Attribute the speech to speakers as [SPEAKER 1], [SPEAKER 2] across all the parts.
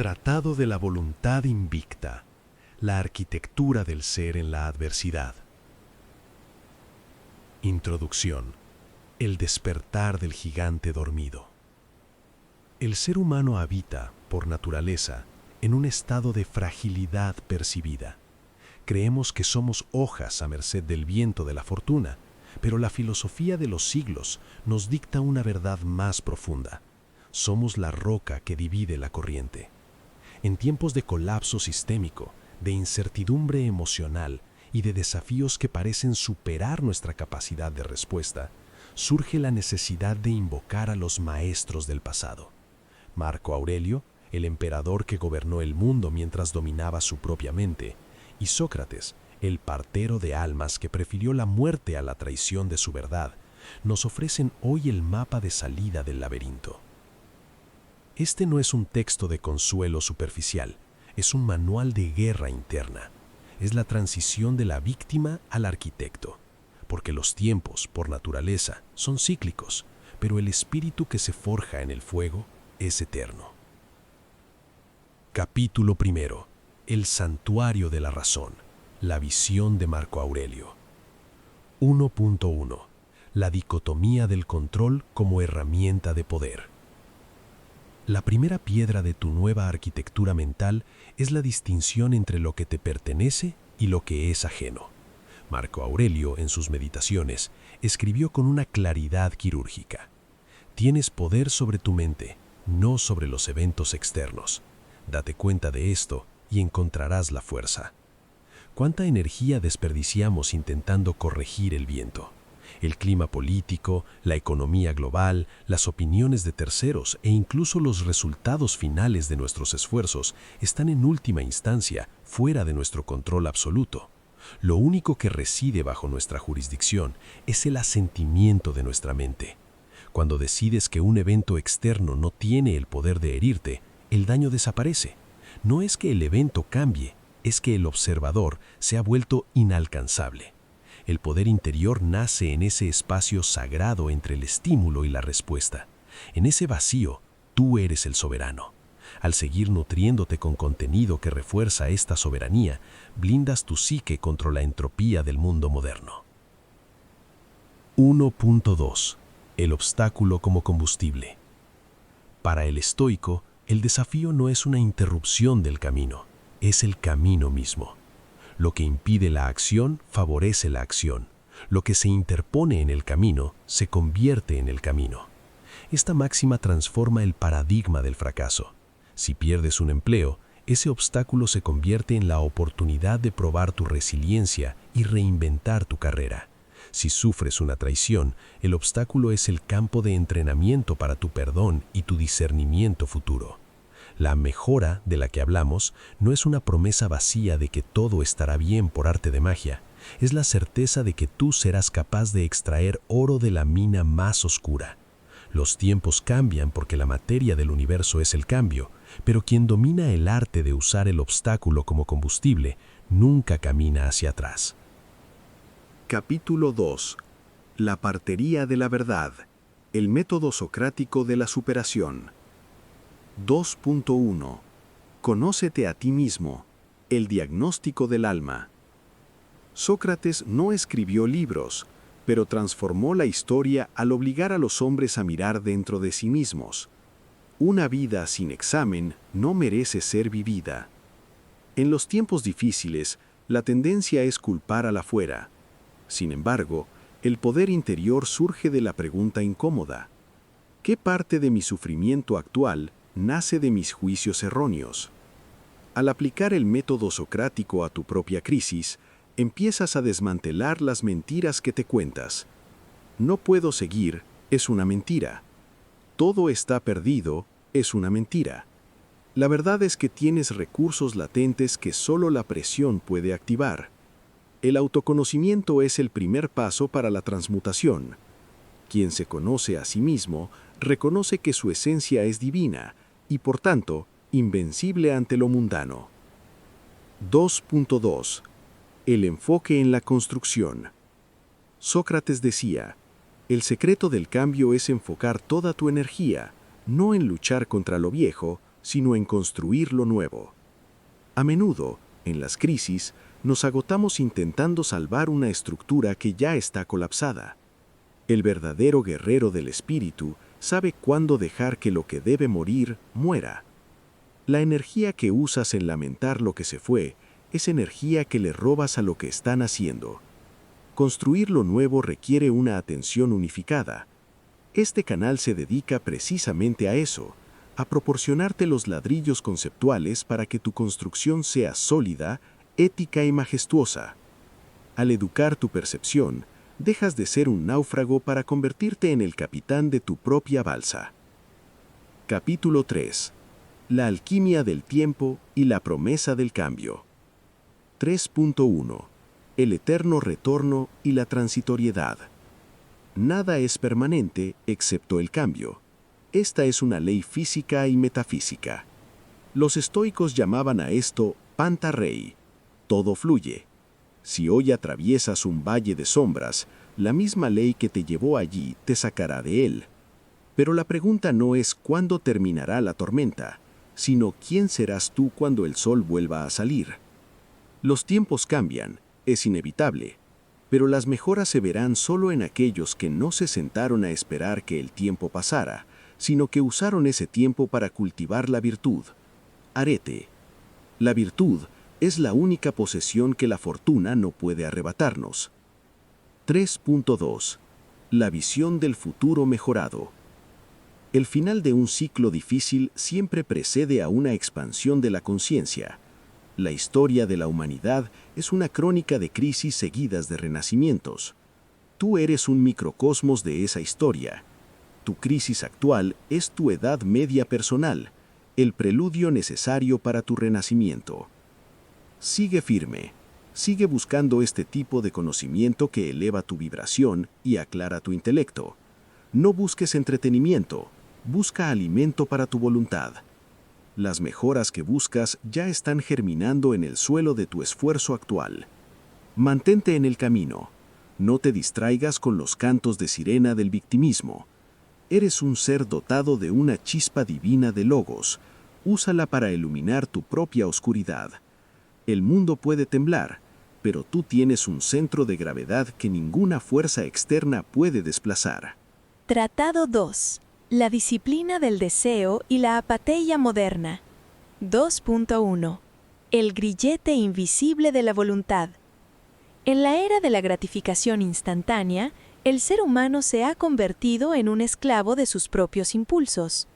[SPEAKER 1] Tratado de la voluntad invicta, la arquitectura del ser en la adversidad. Introducción. El despertar del gigante dormido. El ser humano habita, por naturaleza, en un estado de fragilidad percibida. Creemos que somos hojas a merced del viento de la fortuna, pero la filosofía de los siglos nos dicta una verdad más profunda. Somos la roca que divide la corriente. En tiempos de colapso sistémico, de incertidumbre emocional y de desafíos que parecen superar nuestra capacidad de respuesta, surge la necesidad de invocar a los maestros del pasado. Marco Aurelio, el emperador que gobernó el mundo mientras dominaba su propia mente, y Sócrates, el partero de almas que prefirió la muerte a la traición de su verdad, nos ofrecen hoy el mapa de salida del laberinto. Este no es un texto de consuelo superficial, es un manual de guerra interna. Es la transición de la víctima al arquitecto, porque los tiempos, por naturaleza, son cíclicos, pero el espíritu que se forja en el fuego es eterno. Capítulo 1. El santuario de la razón. La visión de Marco Aurelio. 1.1. La dicotomía del control como herramienta de poder. La primera piedra de tu nueva arquitectura mental es la distinción entre lo que te pertenece y lo que es ajeno. Marco Aurelio, en sus meditaciones, escribió con una claridad quirúrgica: tienes poder sobre tu mente, no sobre los eventos externos. Date cuenta de esto y encontrarás la fuerza. ¿Cuánta energía desperdiciamos intentando corregir el viento? El clima político, la economía global, las opiniones de terceros e incluso los resultados finales de nuestros esfuerzos están en última instancia fuera de nuestro control absoluto. Lo único que reside bajo nuestra jurisdicción es el asentimiento de nuestra mente. Cuando decides que un evento externo no tiene el poder de herirte, el daño desaparece. No es que el evento cambie, es que el observador se ha vuelto inalcanzable. El poder interior nace en ese espacio sagrado entre el estímulo y la respuesta. En ese vacío, tú eres el soberano. Al seguir nutriéndote con contenido que refuerza esta soberanía, blindas tu psique contra la entropía del mundo moderno. 1.2. El obstáculo como combustible. Para el estoico, el desafío no es una interrupción del camino, es el camino mismo. Lo que impide la acción favorece la acción. Lo que se interpone en el camino se convierte en el camino. Esta máxima transforma el paradigma del fracaso. Si pierdes un empleo, ese obstáculo se convierte en la oportunidad de probar tu resiliencia y reinventar tu carrera. Si sufres una traición, el obstáculo es el campo de entrenamiento para tu perdón y tu discernimiento futuro. La mejora de la que hablamos no es una promesa vacía de que todo estará bien por arte de magia. Es la certeza de que tú serás capaz de extraer oro de la mina más oscura. Los tiempos cambian porque la materia del universo es el cambio, pero quien domina el arte de usar el obstáculo como combustible nunca camina hacia atrás. Capítulo 2. La partería de la verdad. El método socrático de la superación. 2.1. Conócete a ti mismo. El diagnóstico del alma. Sócrates no escribió libros, pero transformó la historia al obligar a los hombres a mirar dentro de sí mismos. Una vida sin examen no merece ser vivida. En los tiempos difíciles, la tendencia es culpar al afuera. Sin embargo, el poder interior surge de la pregunta incómoda: ¿qué parte de mi sufrimiento actual nace de mis juicios erróneos? Al aplicar el método socrático a tu propia crisis, empiezas a desmantelar las mentiras que te cuentas. No puedo seguir es una mentira. Todo está perdido es una mentira. La verdad es que tienes recursos latentes que solo la presión puede activar. El autoconocimiento es el primer paso para la transmutación. Quien se conoce a sí mismo reconoce que su esencia es divina y, por tanto, invencible ante lo mundano. 2.2. El enfoque en la construcción. Sócrates decía: el secreto del cambio es enfocar toda tu energía, no en luchar contra lo viejo,
[SPEAKER 2] sino en construir lo nuevo. A menudo, en las crisis, nos agotamos intentando salvar una estructura que ya está colapsada. El verdadero guerrero del espíritu sabe cuándo dejar que lo que debe morir muera. La energía que usas en lamentar lo que se fue es energía que le robas a lo que están haciendo. Construir lo nuevo requiere una atención unificada. Este canal se dedica precisamente a eso, a proporcionarte los ladrillos conceptuales para que tu construcción sea sólida, ética y majestuosa. Al educar tu percepción, dejas de ser un náufrago para convertirte en el capitán de tu propia balsa. Capítulo 3. La alquimia del tiempo y la promesa del cambio. 3.1. El eterno retorno y la transitoriedad. Nada es permanente excepto el cambio. Esta es una ley física y metafísica. Los estoicos llamaban a esto panta rei. Todo fluye. Si hoy atraviesas un valle de sombras, la misma ley que te llevó allí te sacará de él. Pero la pregunta no es cuándo terminará la tormenta, sino quién serás tú cuando el sol vuelva a salir. Los tiempos cambian, es inevitable, pero las mejoras se verán solo en aquellos que no se sentaron a esperar que el tiempo pasara, sino que usaron ese tiempo para cultivar la virtud. Arete. La virtud es la única posesión que la fortuna no puede arrebatarnos. 3.2. La visión del futuro mejorado. El final de un ciclo difícil siempre precede a una expansión de la conciencia. La historia de la humanidad es una crónica de crisis seguidas de renacimientos. Tú eres un microcosmos de esa historia. Tu crisis actual es tu edad media personal, el preludio necesario para tu renacimiento. Sigue firme, sigue buscando este tipo de conocimiento que eleva tu vibración y aclara tu intelecto. No busques entretenimiento, busca alimento para tu voluntad. Las mejoras que buscas ya están germinando en el suelo de tu esfuerzo actual. Mantente en el camino, no te distraigas con los cantos de sirena del victimismo. Eres un ser dotado de una chispa divina de logos, úsala para iluminar tu propia oscuridad. El mundo puede temblar, pero tú tienes un centro de gravedad que ninguna fuerza externa puede desplazar.
[SPEAKER 3] Tratado 2. La disciplina del deseo y la apateia moderna. 2.1. El grillete invisible de la voluntad. En la era de la gratificación instantánea, el ser humano se ha convertido en un esclavo de sus propios impulsos.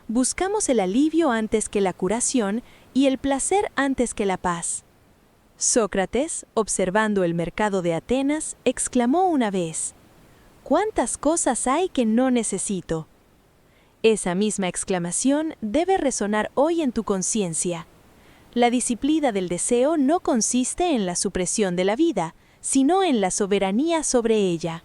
[SPEAKER 3] Buscamos el alivio antes que la curación y el placer antes que la paz. Sócrates, observando el mercado de Atenas, exclamó una vez: ¿cuántas cosas hay que no necesito? Esa misma exclamación debe resonar hoy en tu conciencia. La disciplina del deseo no consiste en la supresión de la vida, sino en la soberanía sobre ella.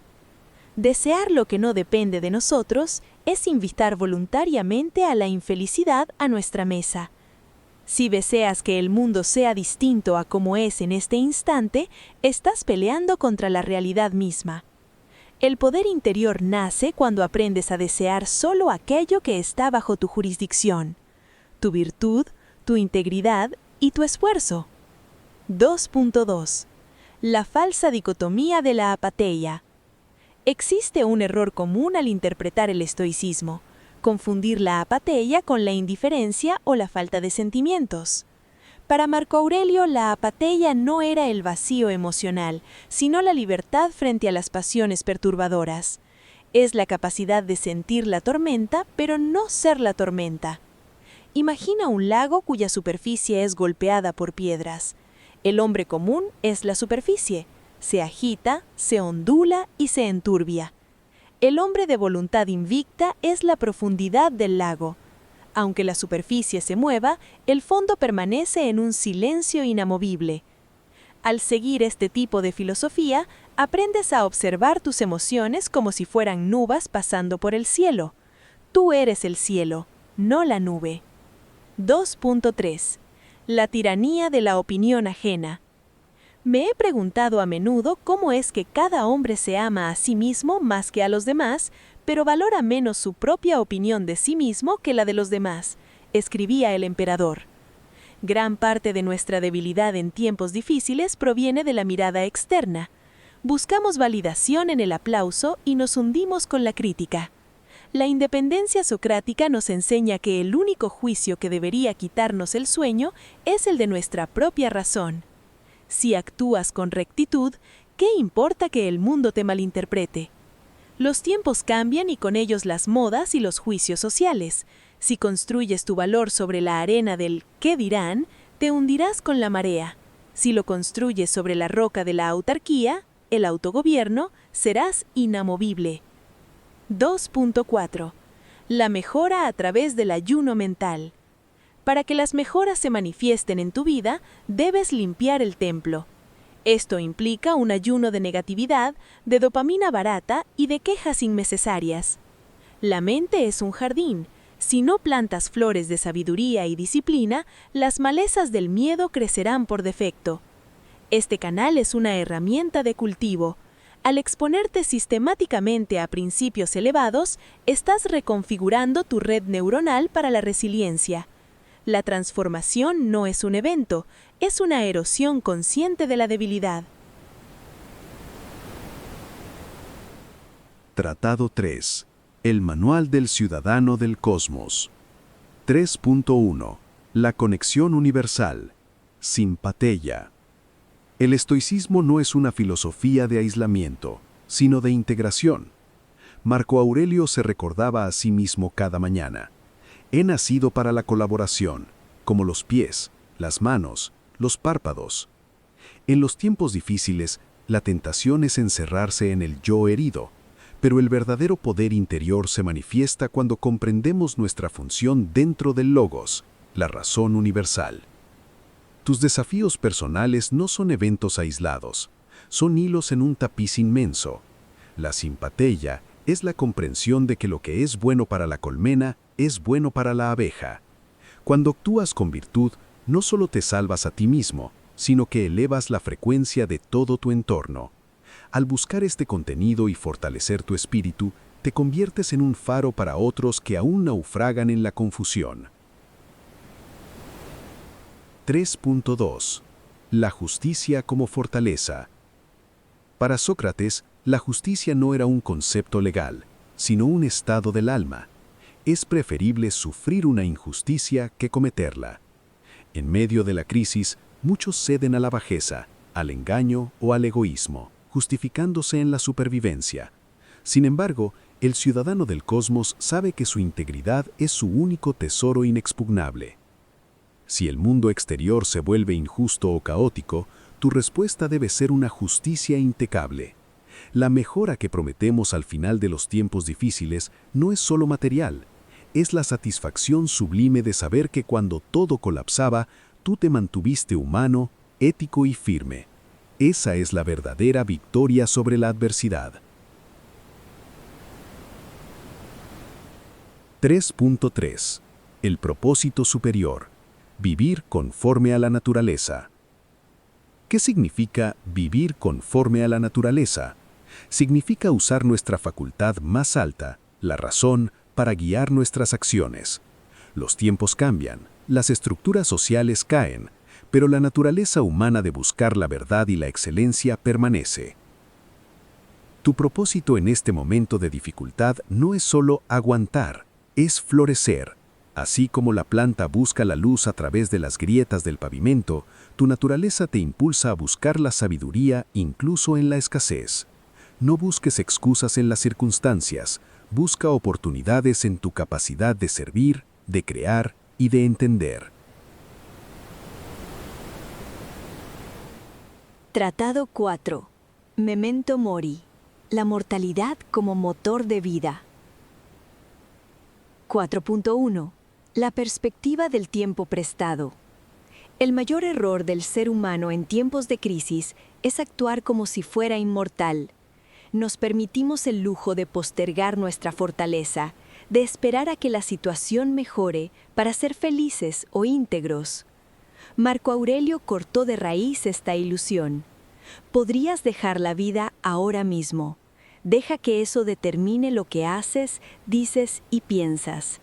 [SPEAKER 3] Desear lo que no depende de nosotros es invitar voluntariamente a la infelicidad a nuestra mesa. Si deseas que el mundo sea distinto a como es en este instante, estás peleando contra la realidad misma. El poder interior nace cuando aprendes a desear solo aquello que está bajo tu jurisdicción: tu virtud, tu integridad y tu esfuerzo. 2.2. La falsa dicotomía de la apateia. Existe un error común al interpretar el estoicismo: confundir la apateia con la indiferencia o la falta de sentimientos. Para Marco Aurelio, la apateia no era el vacío emocional, sino la libertad frente a las pasiones perturbadoras. Es la capacidad de sentir la tormenta, pero no ser la tormenta. Imagina un lago cuya superficie es golpeada por piedras. El hombre común es la superficie. Se agita, se ondula y se enturbia. El hombre de voluntad invicta es la profundidad del lago. Aunque la superficie se mueva, el fondo permanece en un silencio inamovible. Al seguir este tipo de filosofía, aprendes a observar tus emociones como si fueran nubes pasando por el cielo. Tú eres el cielo, no la nube. 2.3. La tiranía de la opinión ajena. Me he preguntado a menudo cómo es que cada hombre se ama a sí mismo más que a los demás, pero valora menos su propia opinión de sí mismo que la de los demás. escribía el emperador. Gran parte de nuestra debilidad en tiempos difíciles proviene de la mirada externa. Buscamos validación en el aplauso y nos hundimos con la crítica. La independencia socrática nos enseña que el único juicio que debería quitarnos el sueño es el de nuestra propia razón. Si actúas con rectitud, ¿qué importa que el mundo te malinterprete? Los tiempos cambian y con ellos las modas y los juicios sociales. Si construyes tu valor sobre la arena del ¿qué dirán?, te hundirás con la marea. Si lo construyes sobre la roca de la autarquía, el autogobierno, serás inamovible. 2.4. La mejora a través del ayuno mental. Para que las mejoras se manifiesten en tu vida, debes limpiar el templo. Esto implica un ayuno de negatividad, de dopamina barata y de quejas innecesarias. La mente es un jardín. Si no plantas flores de sabiduría y disciplina, las malezas del miedo crecerán por defecto. Este canal es una herramienta de cultivo. Al exponerte sistemáticamente a principios elevados, estás reconfigurando tu red neuronal para la resiliencia. La transformación no es un evento, es una erosión consciente de la debilidad.
[SPEAKER 2] Tratado 3. El Manual del Ciudadano del Cosmos. 3.1. La conexión universal. Simpatia. El estoicismo no es una filosofía de aislamiento, sino de integración. Marco Aurelio se recordaba a sí mismo cada mañana. He nacido para la colaboración, como los pies, las manos, los párpados. En los tiempos difíciles, la tentación es encerrarse en el yo herido, pero el verdadero poder interior se manifiesta cuando comprendemos nuestra función dentro del logos, la razón universal. Tus desafíos personales no son eventos aislados, son hilos en un tapiz inmenso. La simpatia es la comprensión de que lo que es bueno para la colmena es bueno para la abeja. Cuando actúas con virtud, no solo te salvas a ti mismo, sino que elevas la frecuencia de todo tu entorno. Al buscar este contenido y fortalecer tu espíritu, te conviertes en un faro para otros que aún naufragan en la confusión. 3.2. La justicia como fortaleza. Para Sócrates, la justicia no era un concepto legal, sino un estado del alma. Es preferible sufrir una injusticia que cometerla. En medio de la crisis, muchos ceden a la bajeza, al engaño o al egoísmo, justificándose en la supervivencia. Sin embargo, el ciudadano del cosmos sabe que su integridad es su único tesoro inexpugnable. Si el mundo exterior se vuelve injusto o caótico, tu respuesta debe ser una justicia impecable. La mejora que prometemos al final de los tiempos difíciles no es solo material, es la satisfacción sublime de saber que cuando todo colapsaba, tú te mantuviste humano, ético y firme. Esa es la verdadera victoria sobre la adversidad. 3.3. El propósito superior. Vivir conforme a la naturaleza. ¿Qué significa vivir conforme a la naturaleza? Significa usar nuestra facultad más alta, la razón, para guiar nuestras acciones. Los tiempos cambian, las estructuras sociales caen, pero la naturaleza humana de buscar la verdad y la excelencia permanece. Tu propósito en este momento de dificultad no es solo aguantar, es florecer. Así como la planta busca la luz a través de las grietas del pavimento, tu naturaleza te impulsa a buscar la sabiduría incluso en la escasez. No busques excusas en las circunstancias, busca oportunidades en tu capacidad de servir, de crear y de entender.
[SPEAKER 3] Tratado 4. Memento Mori. La mortalidad como motor de vida. 4.1. La perspectiva del tiempo prestado. El mayor error del ser humano en tiempos de crisis es actuar como si fuera inmortal. Nos permitimos el lujo de postergar nuestra fortaleza, de esperar a que la situación mejore para ser felices o íntegros. Marco Aurelio cortó de raíz esta ilusión. Podrías dejar la vida ahora mismo. Deja que eso determine lo que haces, dices y piensas.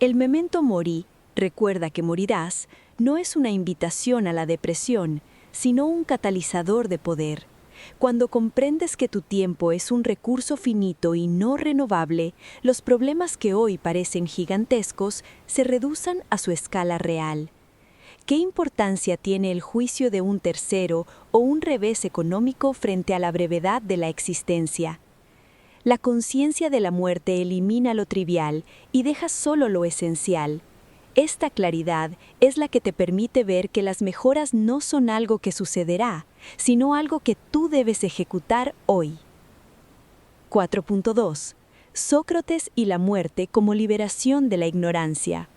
[SPEAKER 3] El memento mori Recuerda que morirás no es una invitación a la depresión, sino un catalizador de poder. Cuando comprendes que tu tiempo es un recurso finito y no renovable, los problemas que hoy parecen gigantescos se reducen a su escala real. ¿Qué importancia tiene el juicio de un tercero o un revés económico frente a la brevedad de la existencia? La conciencia de la muerte elimina lo trivial y deja solo lo esencial. Esta claridad es la que te permite ver que las mejoras no son algo que sucederá, sino algo que tú debes ejecutar hoy. 4.2. Sócrates y la muerte como liberación de la ignorancia.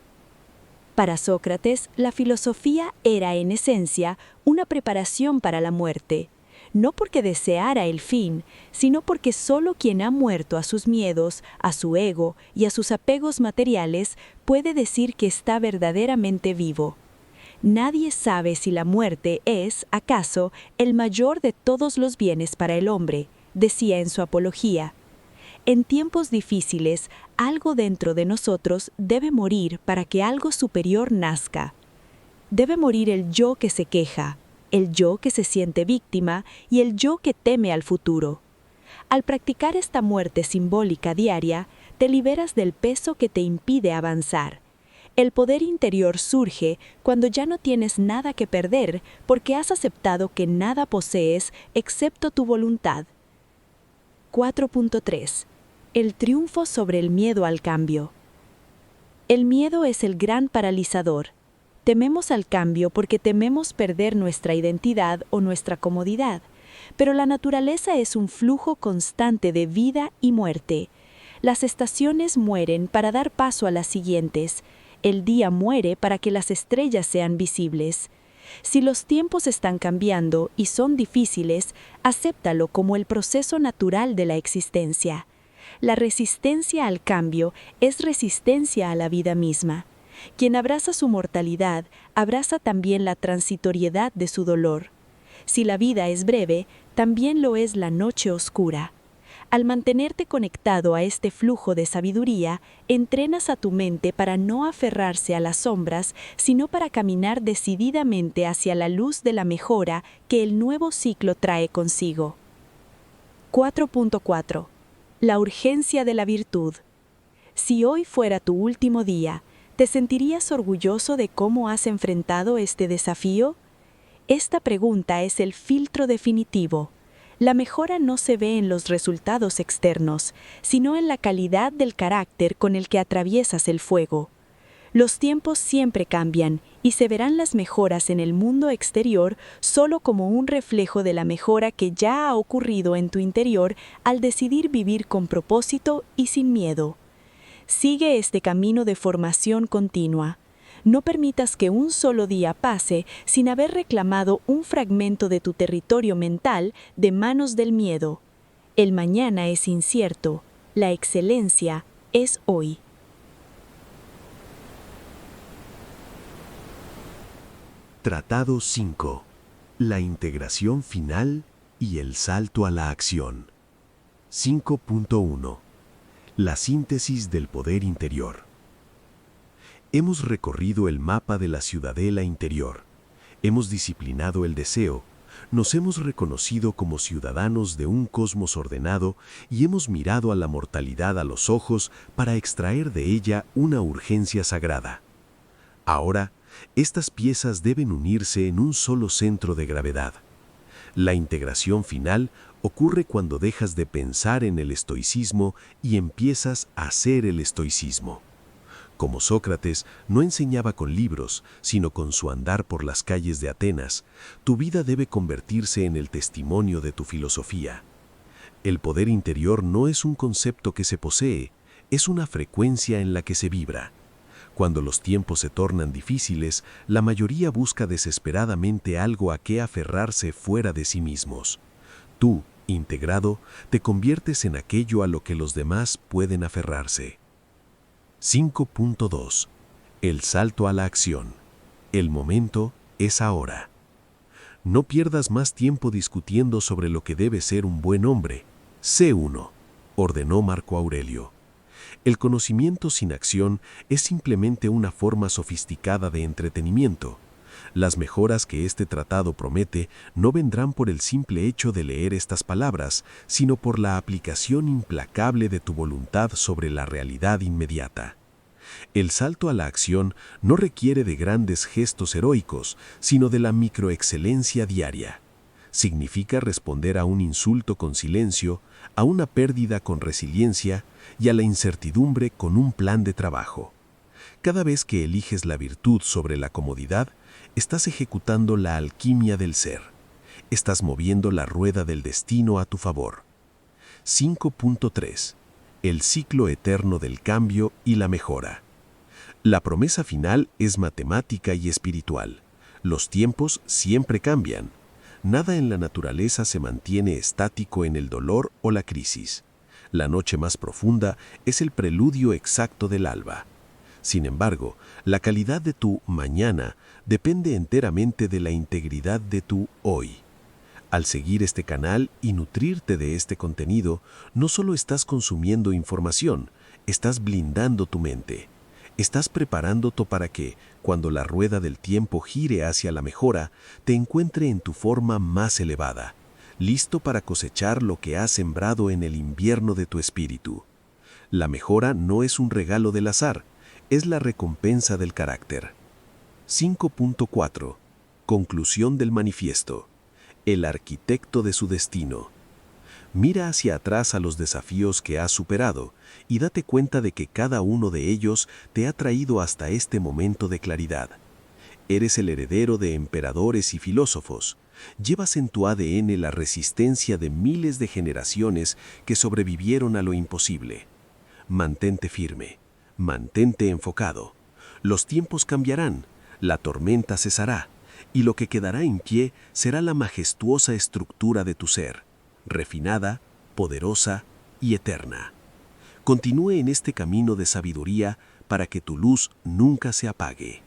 [SPEAKER 3] Para Sócrates, la filosofía era en esencia una preparación para la muerte, no porque deseara el fin, sino porque solo quien ha muerto a sus miedos, a su ego y a sus apegos materiales puede decir que está verdaderamente vivo. Nadie sabe si la muerte es, acaso, el mayor de todos los bienes para el hombre, decía en su apología. En tiempos difíciles, algo dentro de nosotros debe morir para que algo superior nazca. Debe morir el yo que se queja, el yo que se siente víctima y el yo que teme al futuro. Al practicar esta muerte simbólica diaria, te liberas del peso que te impide avanzar. El poder interior surge cuando ya no tienes nada que perder porque has aceptado que nada posees excepto tu voluntad. 4.3. El triunfo sobre el miedo al cambio. El miedo es el gran paralizador. Tememos al cambio porque tememos perder nuestra identidad o nuestra comodidad, pero la naturaleza es un flujo constante de vida y muerte. Las estaciones mueren para dar paso a las siguientes. El día muere para que las estrellas sean visibles. Si los tiempos están cambiando y son difíciles, acéptalo como el proceso natural de la existencia. La resistencia al cambio es resistencia a la vida misma. Quien abraza su mortalidad, abraza también la transitoriedad de su dolor. Si la vida es breve, también lo es la noche oscura. Al mantenerte conectado a este flujo de sabiduría, entrenas a tu mente para no aferrarse a las sombras, sino para caminar decididamente hacia la luz de la mejora que el nuevo ciclo trae consigo. 4.4. La urgencia de la virtud. Si hoy fuera tu último día, ¿te sentirías orgulloso de cómo has enfrentado este desafío? Esta pregunta es el filtro definitivo. La mejora no se ve en los resultados externos, sino en la calidad del carácter con el que atraviesas el fuego. Los tiempos siempre cambian y se verán las mejoras en el mundo exterior solo como un reflejo de la mejora que ya ha ocurrido en tu interior al decidir vivir con propósito y sin miedo. Sigue este camino de formación continua. No permitas que un solo día pase sin haber reclamado un fragmento de tu territorio mental de manos del miedo. El mañana es incierto, la excelencia es hoy.
[SPEAKER 1] Tratado 5. La integración final y el salto a la acción. 5.1. La síntesis del poder interior. Hemos recorrido el mapa de la ciudadela interior. Hemos disciplinado el deseo. Nos hemos reconocido como ciudadanos de un cosmos ordenado y hemos mirado a la mortalidad a los ojos para extraer de ella una urgencia sagrada. Ahora, estas piezas deben unirse en un solo centro de gravedad. La integración final ocurre cuando dejas de pensar en el estoicismo y empiezas a hacer el estoicismo. Como Sócrates no enseñaba con libros, sino con su andar por las calles de Atenas, tu vida debe convertirse en el testimonio de tu filosofía. El poder interior no es un concepto que se posee, es una frecuencia en la que se vibra. Cuando los tiempos se tornan difíciles, la mayoría busca desesperadamente algo a qué aferrarse fuera de sí mismos. Tú, integrado, te conviertes en aquello a lo que los demás pueden aferrarse. 5.2. El salto a la acción. El momento es ahora. No pierdas más tiempo discutiendo sobre lo que debe ser un buen hombre. Sé uno, ordenó Marco Aurelio. El conocimiento sin acción es simplemente una forma sofisticada de entretenimiento. Las mejoras que este tratado promete no vendrán por el simple hecho de leer estas palabras, sino por la aplicación implacable de tu voluntad sobre la realidad inmediata. El salto a la acción no requiere de grandes gestos heroicos, sino de la microexcelencia diaria. Significa responder a un insulto con silencio, a una pérdida con resiliencia y a la incertidumbre con un plan de trabajo. Cada vez que eliges la virtud sobre la comodidad, estás ejecutando la alquimia del ser. Estás moviendo la rueda del destino a tu favor. 5.3. El ciclo eterno del cambio y la mejora. La promesa final es matemática y espiritual. Los tiempos siempre cambian. Nada en la naturaleza se mantiene estático en el dolor o la crisis. La noche más profunda es el preludio exacto del alba. Sin embargo, la calidad de tu mañana depende enteramente de la integridad de tu hoy. Al seguir este canal y nutrirte de este contenido, no solo estás consumiendo información, estás blindando tu mente. Estás preparándote para que, cuando la rueda del tiempo gire hacia la mejora, te encuentre en tu forma más elevada, listo para cosechar lo que has sembrado en el invierno de tu espíritu. La mejora no es un regalo del azar, es la recompensa del carácter. 5.4. Conclusión del manifiesto. El arquitecto de su destino. Mira hacia atrás a los desafíos que has superado y date cuenta de que cada uno de ellos te ha traído hasta este momento de claridad. Eres el heredero de emperadores y filósofos. Llevas en tu ADN la resistencia de miles de generaciones que sobrevivieron a lo imposible. Mantente firme, mantente enfocado. Los tiempos cambiarán, la tormenta cesará, y lo que quedará en pie será la majestuosa estructura de tu ser, refinada, poderosa y eterna. Continúe en este camino de sabiduría para que tu luz nunca se apague.